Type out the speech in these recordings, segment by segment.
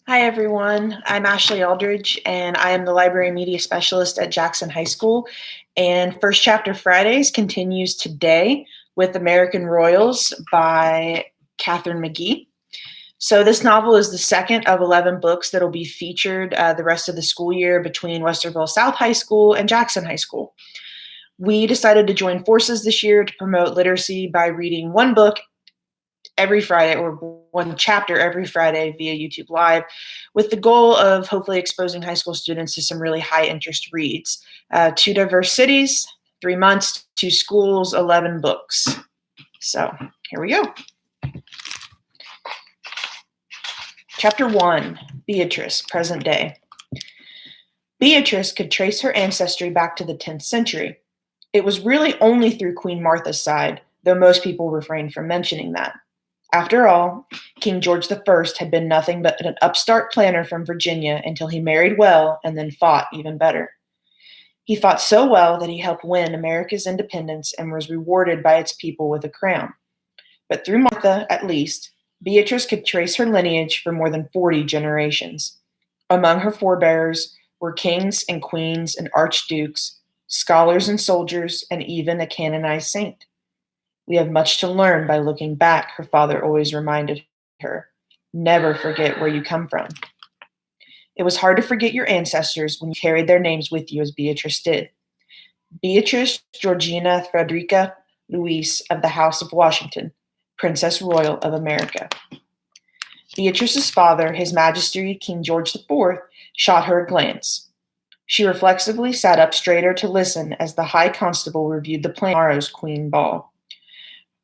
Hi, everyone. I'm Ashley Aldridge, and I am the Library Media Specialist at Jackson High School. And First Chapter Fridays continues today with American Royals by Katherine McGee. So, this novel is the second of 11 books that will be featured the rest of the school year between Westerville South High School and Jackson High School. We decided to join forces this year to promote literacy by reading one book every Friday or one chapter every Friday via YouTube Live, with the goal of hopefully exposing high school students to some really high interest reads. 2 diverse cities, 3 months, 2 schools, 11 books. So here we go. Chapter 1, Beatrice, present day. Beatrice could trace her ancestry back to the 10th century. It was really only through Queen Martha's side, though most people refrained from mentioning that. After all, King George I had been nothing but an upstart planner from Virginia until he married well and then fought even better. He fought so well that he helped win America's independence and was rewarded by its people with a crown. But through Martha, at least, Beatrice could trace her lineage for more than 40 generations. Among her forebears were kings and queens and archdukes, scholars and soldiers, and even a canonized saint. We have much to learn by looking back, her father always reminded her. Never forget where you come from. It was hard to forget your ancestors when you carried their names with you as Beatrice did. Beatrice Georgina Frederica Louise of the House of Washington, Princess Royal of America. Beatrice's father, His Majesty King George IV, shot her a glance. She reflexively sat up straighter to listen as the High Constable reviewed the plan for tomorrow's Queen Ball.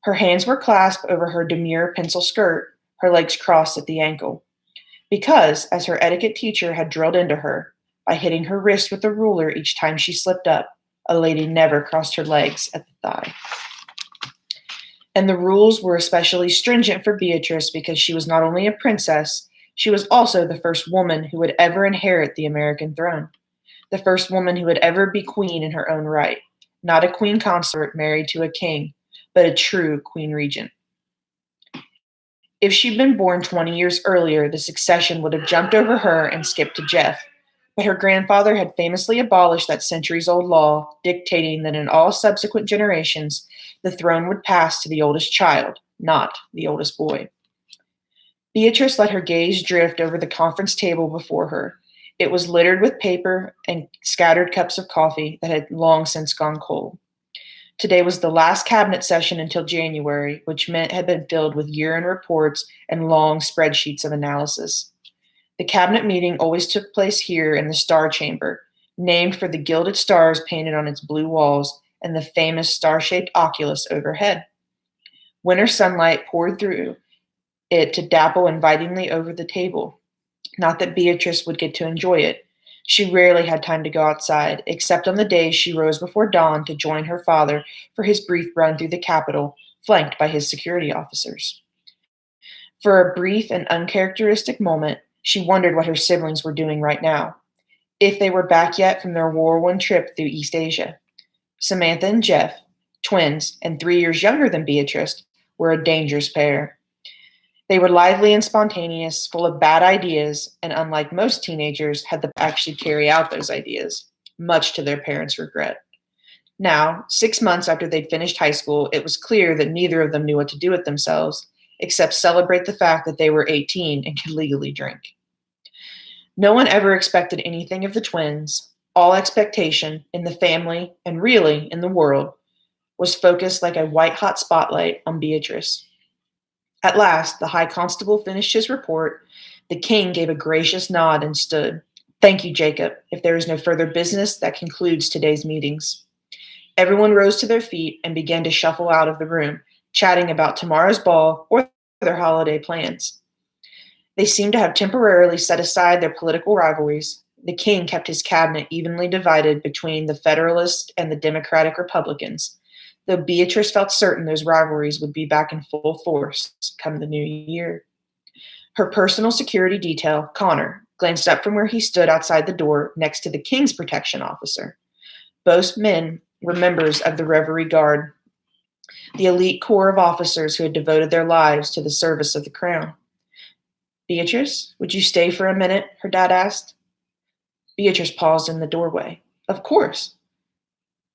Her hands were clasped over her demure pencil skirt, her legs crossed at the ankle. Because, as her etiquette teacher had drilled into her, by hitting her wrist with a ruler each time she slipped up, a lady never crossed her legs at the thigh. And the rules were especially stringent for Beatrice because she was not only a princess, she was also the first woman who would ever inherit the American throne. The first woman who would ever be queen in her own right, not a queen consort married to a king, but a true queen regent. If she'd been born 20 years earlier, the succession would have jumped over her and skipped to Jeff. But her grandfather had famously abolished that centuries-old law, dictating that in all subsequent generations, the throne would pass to the oldest child, not the oldest boy. Beatrice let her gaze drift over the conference table before her. It was littered with paper and scattered cups of coffee that had long since gone cold. Today was the last cabinet session until January, which meant had been filled with year-end reports and long spreadsheets of analysis. The cabinet meeting always took place here in the Star Chamber, named for the gilded stars painted on its blue walls and the famous star-shaped oculus overhead. Winter sunlight poured through it to dapple invitingly over the table. Not that Beatrice would get to enjoy it. She rarely had time to go outside, except on the days she rose before dawn to join her father for his brief run through the Capitol, flanked by his security officers. For a brief and uncharacteristic moment, she wondered what her siblings were doing right now, if they were back yet from their whirlwind trip through East Asia. Samantha and Jeff, twins and 3 years younger than Beatrice, were a dangerous pair. They were lively and spontaneous, full of bad ideas, and unlike most teenagers, had the actually carry out those ideas, much to their parents' regret. Now, 6 months after they'd finished high school, it was clear that neither of them knew what to do with themselves, except celebrate the fact that they were 18 and could legally drink. No one ever expected anything of the twins. All expectation, in the family, and really in the world, was focused like a white-hot spotlight on Beatrice. At last, the High Constable finished his report. The king gave a gracious nod and stood. "Thank you, Jacob. If there is no further business, that concludes today's meetings." Everyone rose to their feet and began to shuffle out of the room, chatting about tomorrow's ball or their holiday plans. They seemed to have temporarily set aside their political rivalries. The king kept his cabinet evenly divided between the Federalists and the Democratic Republicans, though Beatrice felt certain those rivalries would be back in full force come the new year. Her personal security detail, Connor, glanced up from where he stood outside the door next to the king's protection officer. Both men were members of the Reverie Guard, the elite corps of officers who had devoted their lives to the service of the crown. Beatrice, would you stay for a minute? Her dad asked. Beatrice paused in the doorway. Of course.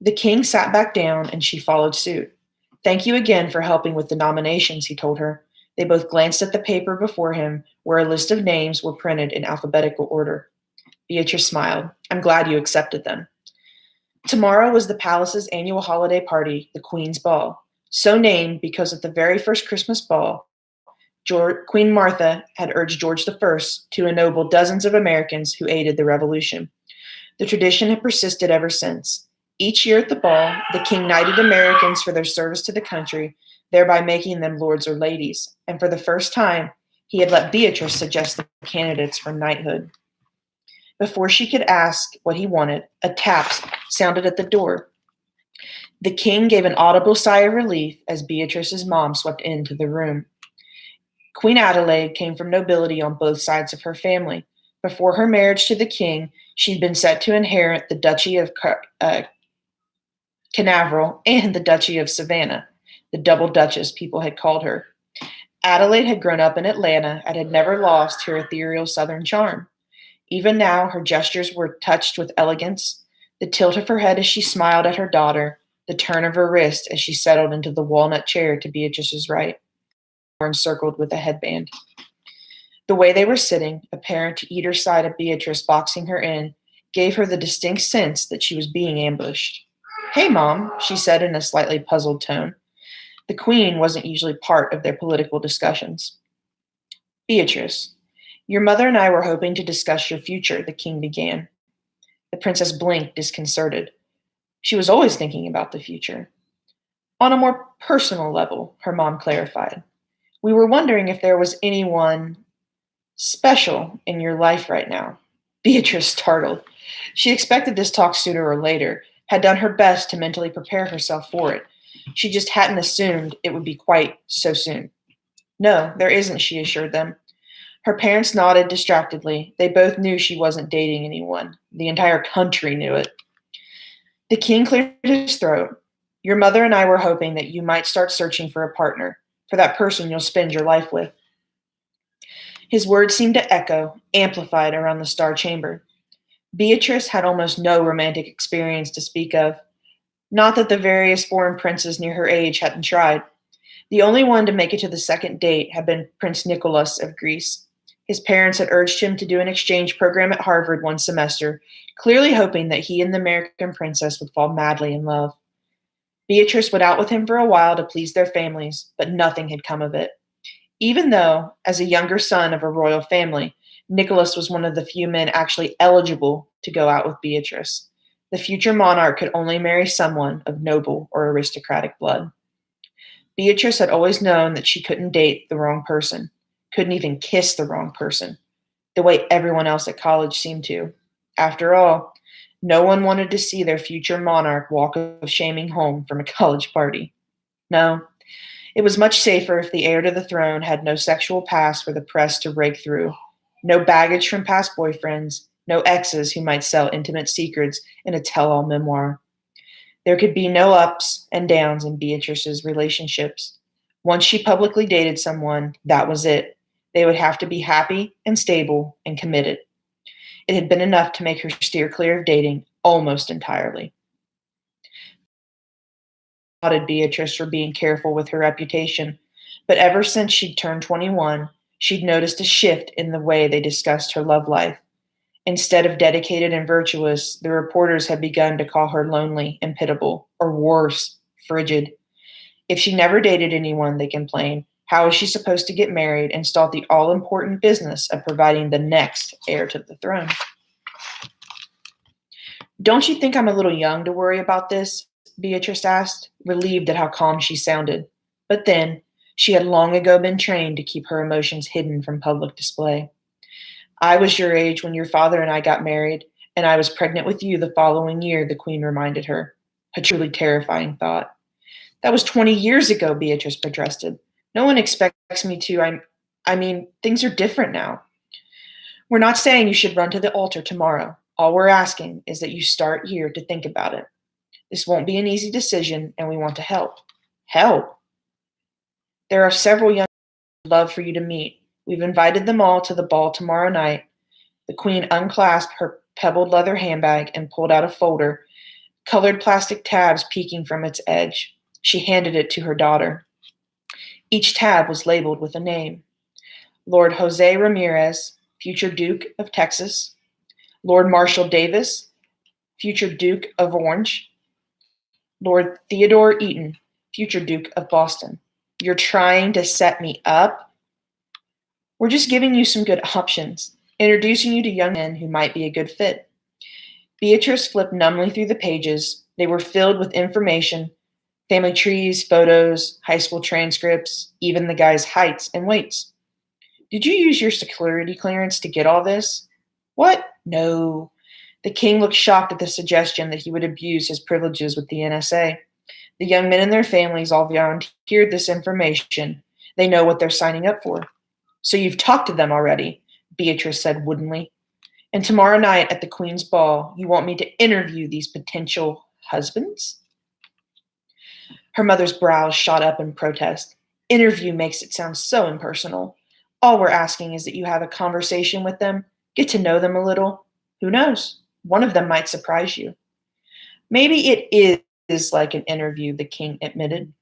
The king sat back down and she followed suit. Thank you again for helping with the nominations, he told her. They both glanced at the paper before him, where a list of names were printed in alphabetical order. Beatrice smiled. I'm glad you accepted them. Tomorrow was the palace's annual holiday party, the Queen's Ball, so named because at the very first Christmas ball, Queen Martha had urged George I to ennoble dozens of Americans who aided the Revolution. The tradition had persisted ever since. Each year at the ball, the king knighted Americans for their service to the country, thereby making them lords or ladies, and for the first time, he had let Beatrice suggest the candidates for knighthood. Before she could ask what he wanted, a tap sounded at the door. The king gave an audible sigh of relief as Beatrice's mom swept into the room. Queen Adelaide came from nobility on both sides of her family. Before her marriage to the king, she'd been set to inherit the Duchy of Canaveral and the Duchy of Savannah, the double duchess people had called her. Adelaide had grown up in Atlanta and had never lost her ethereal southern charm. Even now, her gestures were touched with elegance, the tilt of her head as she smiled at her daughter, the turn of her wrist as she settled into the walnut chair to Beatrice's right, encircled with a headband. The way they were sitting, apparent to either side of Beatrice boxing her in, gave her the distinct sense that she was being ambushed. Hey, Mom, she said in a slightly puzzled tone. The Queen wasn't usually part of their political discussions. Beatrice, your mother and I were hoping to discuss your future, the king began. The princess blinked, disconcerted. She was always thinking about the future. On a more personal level, her mom clarified. We were wondering if there was anyone special in your life right now. Beatrice startled. She expected this talk sooner or later, had done her best to mentally prepare herself for it. She just hadn't assumed it would be quite so soon. No, there isn't, she assured them. Her parents nodded distractedly. They both knew she wasn't dating anyone. The entire country knew it. The king cleared his throat. Your mother and I were hoping that you might start searching for a partner, for that person you'll spend your life with. His words seemed to echo, amplified around the Star Chamber. Beatrice had almost no romantic experience to speak of. Not that the various foreign princes near her age hadn't tried. The only one to make it to the second date had been Prince Nicholas of Greece. His parents had urged him to do an exchange program at Harvard one semester, clearly hoping that he and the American princess would fall madly in love. Beatrice went out with him for a while to please their families, but nothing had come of it. Even though, as a younger son of a royal family, Nicholas was one of the few men actually eligible to go out with Beatrice. The future monarch could only marry someone of noble or aristocratic blood. Beatrice had always known that she couldn't date the wrong person, couldn't even kiss the wrong person, the way everyone else at college seemed to. After all, no one wanted to see their future monarch walk of shaming home from a college party. No, it was much safer if the heir to the throne had no sexual past for the press to rake through, no baggage from past boyfriends, no exes who might sell intimate secrets in a tell-all memoir. There could be no ups and downs in Beatrice's relationships. Once she publicly dated someone, that was it. They would have to be happy and stable and committed. It had been enough to make her steer clear of dating almost entirely. Lauded Beatrice for being careful with her reputation, but ever since she'd turned 21, she'd noticed a shift in the way they discussed her love life. Instead of dedicated and virtuous, the reporters had begun to call her lonely and pitiable, or worse, frigid. If she never dated anyone, they complained, how was she supposed to get married and start the all-important business of providing the next heir to the throne? Don't you think I'm a little young to worry about this? Beatrice asked, relieved at how calm she sounded. But then, she had long ago been trained to keep her emotions hidden from public display. I was your age when your father and I got married, and I was pregnant with you the following year, the Queen reminded her. A truly terrifying thought. That was 20 years ago, Beatrice protested. No one expects me to. I mean, things are different now. We're not saying you should run to the altar tomorrow. All we're asking is that you start here to think about it. This won't be an easy decision, and we want to help. Help? There are several young people I'd love for you to meet. We've invited them all to the ball tomorrow night." The queen unclasped her pebbled leather handbag and pulled out a folder, colored plastic tabs peeking from its edge. She handed it to her daughter. Each tab was labeled with a name: Lord Jose Ramirez, future Duke of Texas; Lord Marshall Davis, future Duke of Orange; Lord Theodore Eaton, future Duke of Boston. "You're trying to set me up?" "We're just giving you some good options, introducing you to young men who might be a good fit." Beatrice flipped numbly through the pages. They were filled with information: family trees, photos, high school transcripts, even the guy's heights and weights. "Did you use your security clearance to get all this?" "What? No." The king looked shocked at the suggestion that he would abuse his privileges with the NSA. "The young men and their families all volunteered this information. They know what they're signing up for." "So you've talked to them already," Beatrice said woodenly. "And tomorrow night at the Queen's ball, you want me to interview these potential husbands?" Her mother's brows shot up in protest. "Interview makes it sound so impersonal. All we're asking is that you have a conversation with them, get to know them a little. Who knows? One of them might surprise you." "Maybe it is like an interview," the king admitted.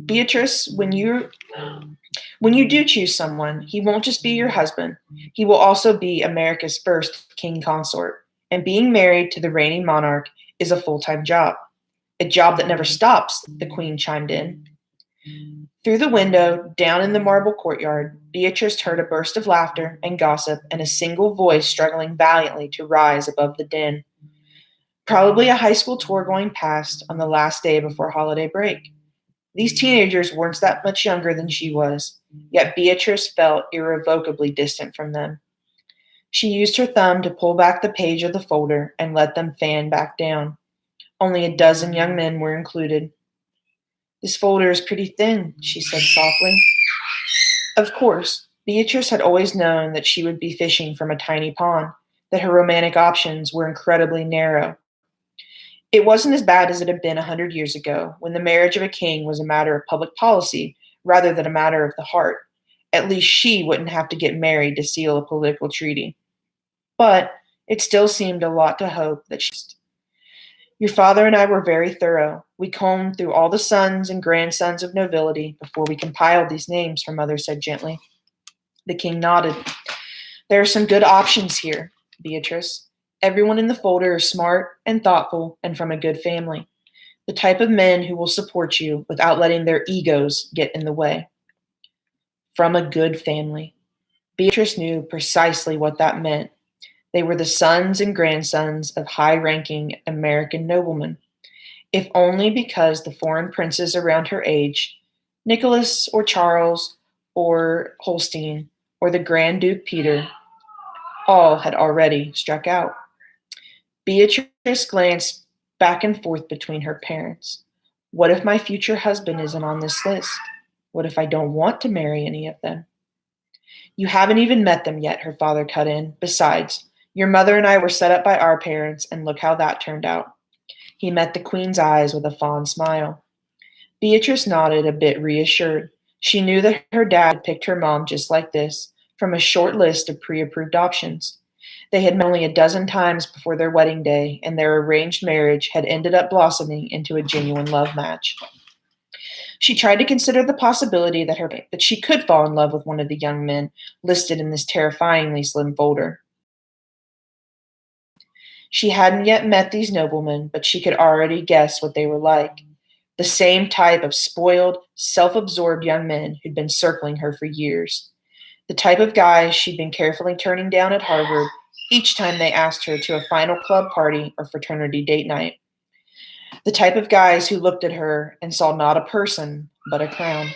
"Beatrice, when you do choose someone, he won't just be your husband. He will also be America's first king consort. And being married to the reigning monarch is a full-time job." "A job that never stops," the queen chimed in. Through the window, down in the marble courtyard, Beatrice heard a burst of laughter and gossip and a single voice struggling valiantly to rise above the din. Probably a high school tour going past on the last day before holiday break. These teenagers weren't that much younger than she was, yet Beatrice felt irrevocably distant from them. She used her thumb to pull back the page of the folder and let them fan back down. Only a dozen young men were included. "This folder is pretty thin," she said softly. Of course, Beatrice had always known that she would be fishing from a tiny pond, that her romantic options were incredibly narrow. It wasn't as bad as it had been 100 years ago, when the marriage of a king was a matter of public policy rather than a matter of the heart. At least she wouldn't have to get married to seal a political treaty. But it still seemed a lot to hope that "Your father and I were very thorough. We combed through all the sons and grandsons of nobility before we compiled these names," her mother said gently. The king nodded. "There are some good options here, Beatrice. Everyone in the folder is smart and thoughtful and from a good family. The type of men who will support you without letting their egos get in the way." From a good family. Beatrice knew precisely what that meant. They were the sons and grandsons of high-ranking American noblemen. If only because the foreign princes around her age, Nicholas or Charles or Holstein or the Grand Duke Peter, all had already struck out. Beatrice glanced back and forth between her parents. What if my future husband isn't on this list? What if I don't want to marry any of them? "You haven't even met them yet," her father cut in. "Besides, your mother and I were set up by our parents, and look how that turned out." He met the queen's eyes with a fond smile. Beatrice nodded, a bit reassured. She knew that her dad had picked her mom just like this, from a short list of pre-approved options. They had met only a dozen times before their wedding day, and their arranged marriage had ended up blossoming into a genuine love match. She tried to consider the possibility that she could fall in love with one of the young men listed in this terrifyingly slim folder. She hadn't yet met these noblemen, but she could already guess what they were like. The same type of spoiled, self-absorbed young men who'd been circling her for years. The type of guys she'd been carefully turning down at Harvard each time they asked her to a final club party or fraternity date night. The type of guys who looked at her and saw not a person, but a crown.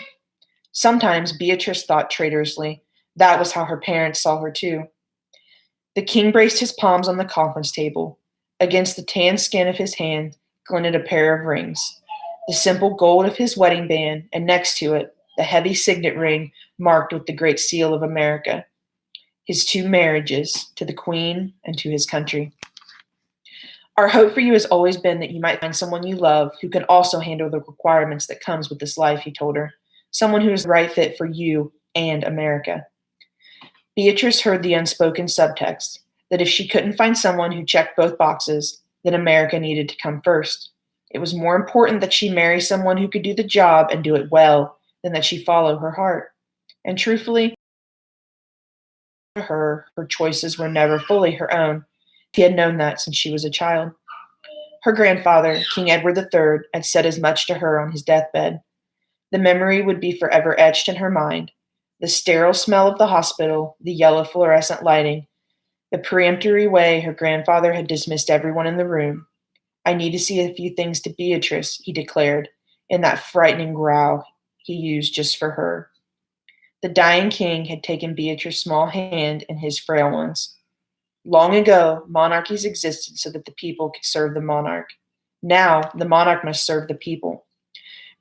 Sometimes Beatrice thought traitorously that was how her parents saw her too. The king braced his palms on the conference table. Against the tan skin of his hand glinted a pair of rings. The simple gold of his wedding band, and next to it, the heavy signet ring marked with the Great Seal of America. His 2 marriages, to the queen and to his country. "Our hope for you has always been that you might find someone you love who can also handle the requirements that comes with this life," he told her. "Someone who is the right fit for you and America." Beatrice heard the unspoken subtext that if she couldn't find someone who checked both boxes, then America needed to come first. It was more important that she marry someone who could do the job and do it well than that she follow her heart. And truthfully, to her choices were never fully her own. She had known that since she was a child. Her grandfather, King Edward III, had said as much to her on his deathbed. The memory would be forever etched in her mind. The sterile smell of the hospital, the yellow fluorescent lighting, the peremptory way her grandfather had dismissed everyone in the room. I need to see a few things to Beatrice, he declared, in that frightening growl he used just for her. The dying king had taken Beatrice's small hand in his frail ones. Long ago, monarchies existed so that the people could serve the monarch. Now, the monarch must serve the people.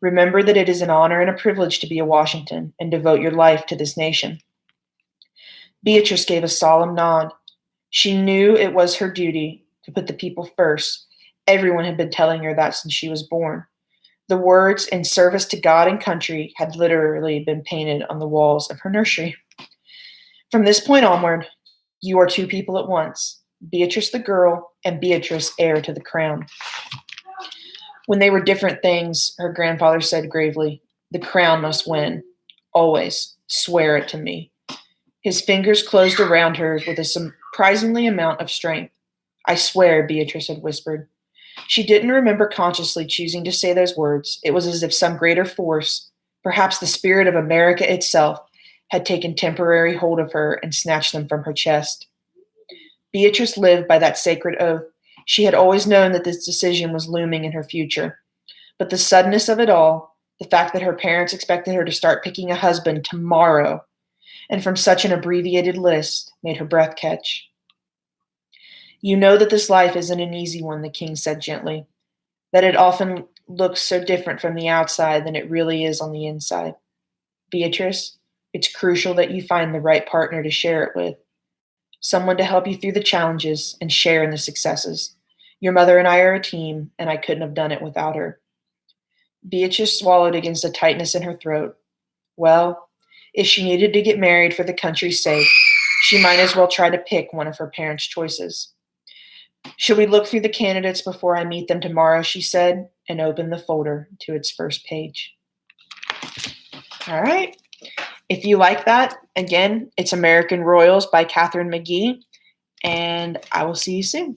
Remember that it is an honor and a privilege to be a Washington and devote your life to this nation. Beatrice gave a solemn nod. She knew it was her duty to put the people first. Everyone had been telling her that since she was born. The words "in service to God and country" had literally been painted on the walls of her nursery. From this point onward, you are two people at once, Beatrice the girl and Beatrice heir to the crown. When they were different things, her grandfather said gravely, the crown must win. Always. Swear it to me. His fingers closed around hers with a surprisingly amount of strength. I swear, Beatrice had whispered. She didn't remember consciously choosing to say those words. It was as if some greater force, perhaps the spirit of America itself, had taken temporary hold of her and snatched them from her chest. Beatrice lived by that sacred oath. She had always known that this decision was looming in her future. But the suddenness of it all, the fact that her parents expected her to start picking a husband tomorrow, and from such an abbreviated list, made her breath catch. You know that this life isn't an easy one, the king said gently, that it often looks so different from the outside than it really is on the inside. Beatrice, it's crucial that you find the right partner to share it with, someone to help you through the challenges and share in the successes. Your mother and I are a team, and I couldn't have done it without her. Beatrice swallowed against a tightness in her throat. Well, if she needed to get married for the country's sake, she might as well try to pick one of her parents' choices. Should we look through the candidates before I meet them tomorrow, she said, and opened the folder to its first page. All right. If you like that, again, it's American Royals by Katherine McGee, and I will see you soon.